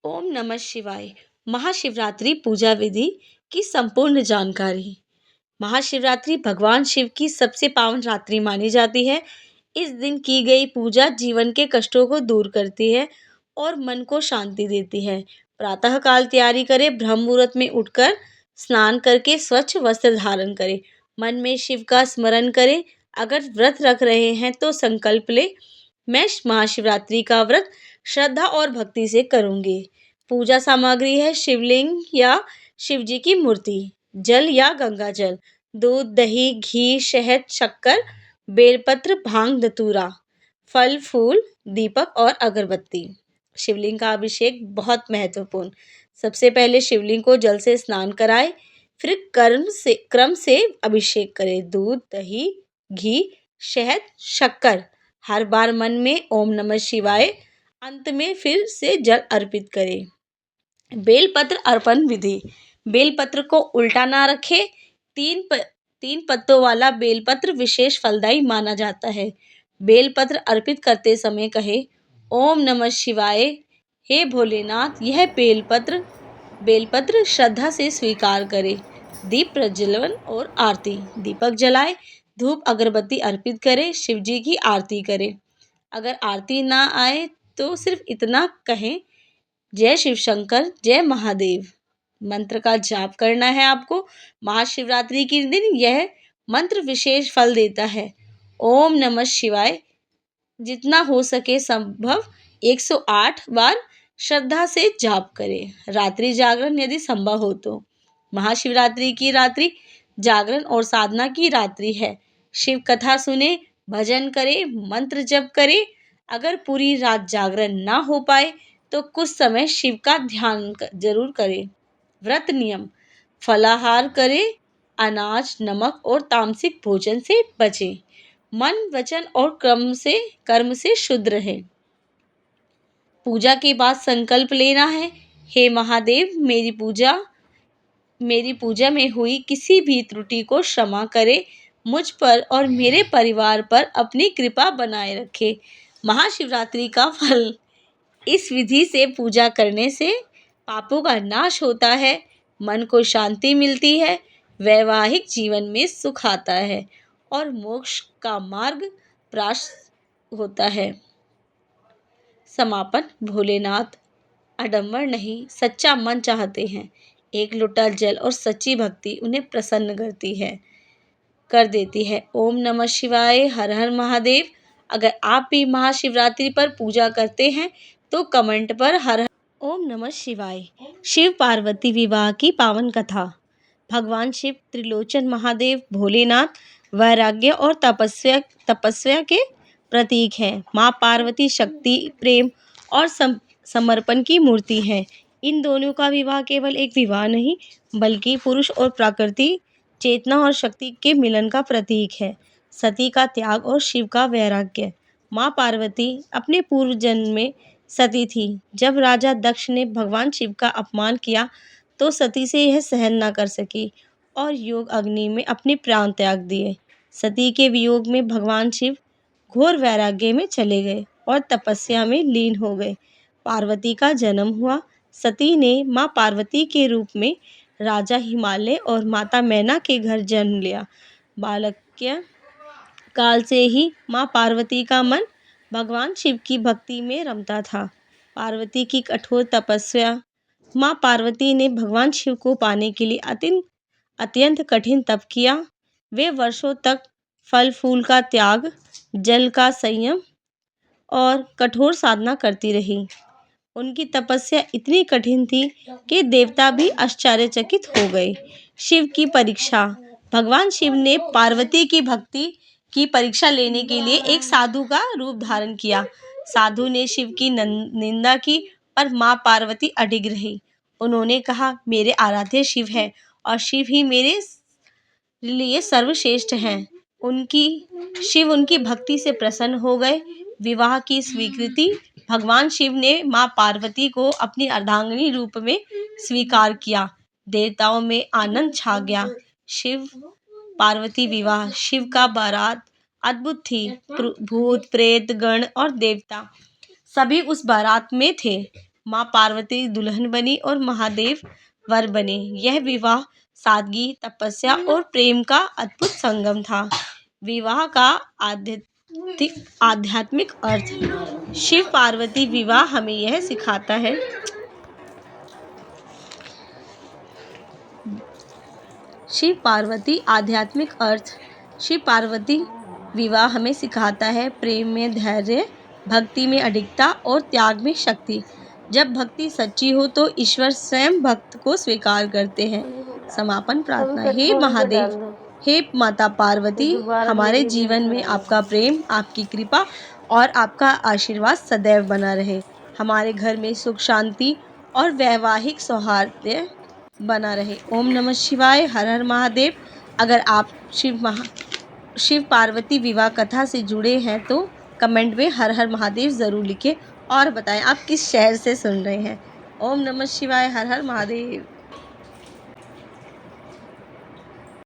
ओम नमः शिवाय। महाशिवरात्रि पूजा विधि की संपूर्ण जानकारी। महाशिवरात्रि भगवान शिव की सबसे पावन रात्रि मानी जाती है। इस दिन की गई पूजा जीवन के कष्टों को दूर करती है और मन को शांति देती है। प्रातः काल तैयारी करें, ब्रह्म मुहूर्त में उठकर स्नान करके स्वच्छ वस्त्र धारण करें। मन में शिव का स्मरण करें। अगर व्रत रख रहे हैं तो संकल्प ले, मैं महाशिवरात्रि का व्रत श्रद्धा और भक्ति से करूंगी। पूजा सामग्री है शिवलिंग या शिवजी की मूर्ति, जल या गंगा जल, दूध, दही, घी, शहद, शक्कर, बेलपत्र, भांग, धतूरा, फल फूल, दीपक और अगरबत्ती। शिवलिंग का अभिषेक बहुत महत्वपूर्ण। सबसे पहले शिवलिंग को जल से स्नान कराएं, फिर क्रम से अभिषेक करें। दूध, दही, घी, शहद, शक्कर। हर बार मन में ओम नमः शिवाय, अंत में फिर से जल अर्पित करें। बेलपत्र अर्पण विधि। बेलपत्र को उल्टा ना रखें। तीन पत्तों वाला बेलपत्र विशेष फलदायी माना जाता है। बेलपत्र अर्पित करते समय कहे, ओम नमः शिवाय। हे भोलेनाथ, यह बेलपत्र श्रद्धा से स्वीकार करें। दीप प्रज्वलन और आरती। दीपक जलाए, धूप अगरबत्ती अर्पित करें, शिव जी की आरती करें। अगर आरती ना आए तो सिर्फ इतना कहें, जय शिव शंकर, जय महादेव। मंत्र का जाप करना है आपको। महाशिवरात्रि के दिन यह मंत्र विशेष फल देता है। ओम नमः शिवाय जितना हो सके संभव 108 बार श्रद्धा से जाप करें। रात्रि जागरण यदि संभव हो तो। महाशिवरात्रि की रात्रि जागरण और साधना की रात्रि है। शिव कथा सुने, भजन करे, मंत्र जप करे। अगर पूरी रात जागरण ना हो पाए तो कुछ समय शिव का ध्यान जरूर करें। व्रत नियम। फलाहार करें, अनाज, नमक और तामसिक भोजन से बचें। मन, वचन और कर्म से शुद्ध रहें। पूजा के बाद संकल्प लेना है, हे महादेव, मेरी पूजा में हुई किसी भी त्रुटि को क्षमा करे, मुझ पर और मेरे परिवार पर अपनी कृपा बनाए रखे। महाशिवरात्रि का फल। इस विधि से पूजा करने से पापों का नाश होता है, मन को शांति मिलती है, वैवाहिक जीवन में सुख आता है और मोक्ष का मार्ग प्राप्त होता है। समापन। भोलेनाथ आडंबर नहीं, सच्चा मन चाहते हैं। एक लोटा जल और सच्ची भक्ति उन्हें प्रसन्न कर देती है। ओम नमः शिवाय। हर हर महादेव। अगर आप भी महाशिवरात्रि पर पूजा करते हैं तो कमेंट पर हर हर ओम नमः शिवाय। शिव पार्वती विवाह की पावन कथा। भगवान शिव त्रिलोचन महादेव भोलेनाथ वैराग्य और तपस्या के प्रतीक हैं। माँ पार्वती शक्ति, प्रेम और समर्पण की मूर्ति है। इन दोनों का विवाह केवल एक विवाह नहीं बल्कि पुरुष और प्रकृति, चेतना और शक्ति के मिलन का प्रतीक है। सती का त्याग और शिव का वैराग्य। माँ पार्वती अपने पूर्व जन्म में सती थी। जब राजा दक्ष ने भगवान शिव का अपमान किया तो सती से यह सहन न कर सकी और योग अग्नि में अपने प्राण त्याग दिए। सती के वियोग में भगवान शिव घोर वैराग्य में चले गए और तपस्या में लीन हो गए। पार्वती का जन्म हुआ। सती ने माँ पार्वती के रूप में राजा हिमालय और माता मैना के घर जन्म लिया। बालक्य काल से ही माँ पार्वती का मन भगवान शिव की भक्ति में रमता था। पार्वती की कठोर तपस्या। माँ पार्वती ने भगवान शिव को पाने के लिए अत्यंत कठिन तप किया। वे वर्षों तक फल फूल का त्याग, जल का संयम और कठोर साधना करती रही। उनकी तपस्या इतनी कठिन थी कि देवता भी आश्चर्यचकित हो गए। शिव की परीक्षा। भगवान शिव ने पार्वती की भक्ति की परीक्षा लेने के लिए एक साधु का रूप धारण किया। साधु ने शिव की निंदा की पर माँ पार्वती अडिग रही। उन्होंने कहा, मेरे आराध्य शिव है और शिव ही मेरे लिए सर्वश्रेष्ठ हैं। शिव उनकी भक्ति से प्रसन्न हो गए। विवाह की स्वीकृति। भगवान शिव ने माँ पार्वती को अपनी अर्धांगिनी रूप में स्वीकार किया। देवताओं में आनंद छा गया। शिव पार्वती विवाह। शिव का बारात अद्भुत थी। भूत, प्रेत, गण और देवता सभी उस बारात में थे। माँ पार्वती दुल्हन बनी और महादेव वर बने। यह विवाह सादगी, तपस्या और प्रेम का अद्भुत संगम था। विवाह का आध्यात्मिक अर्थ। शिव पार्वती विवाह हमें यह सिखाता है शिव पार्वती आध्यात्मिक अर्थ। शिव पार्वती विवाह हमें सिखाता है प्रेम में धैर्य, भक्ति में अडिगता और त्याग में शक्ति। जब भक्ति सच्ची हो तो ईश्वर स्वयं भक्त को स्वीकार करते हैं। समापन प्रार्थना। हे महादेव, हे माता पार्वती, हमारे जीवन में आपका प्रेम, आपकी कृपा और आपका आशीर्वाद सदैव बना रहे। हमारे घर में सुख शांति और वैवाहिक सौहार्द बना रहे। ओम नमः शिवाय। हर हर महादेव। अगर आप शिव पार्वती विवाह कथा से जुड़े हैं तो कमेंट में हर हर महादेव ज़रूर लिखें और बताएं आप किस शहर से सुन रहे हैं। ओम नमः शिवाय। हर हर महादेव।